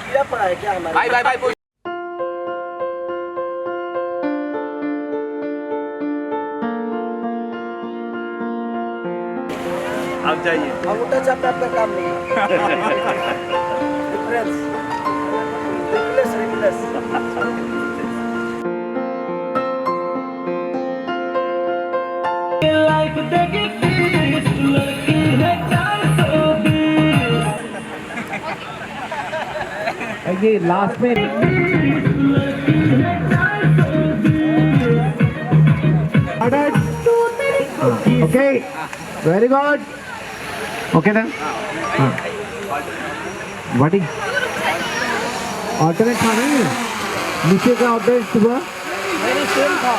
कीड़ा पड़ा है क्या हमारे? भाई भाई भाई पूछ। आप जाइए। अंगूठा छापना आपका काम नहीं है। Reference, replace. ये लास्ट में okay very good okay then बड़ी ऑल्टरनेट था नहीं नीचे का ऑल्टरनेट सुबह मेरी सेम था।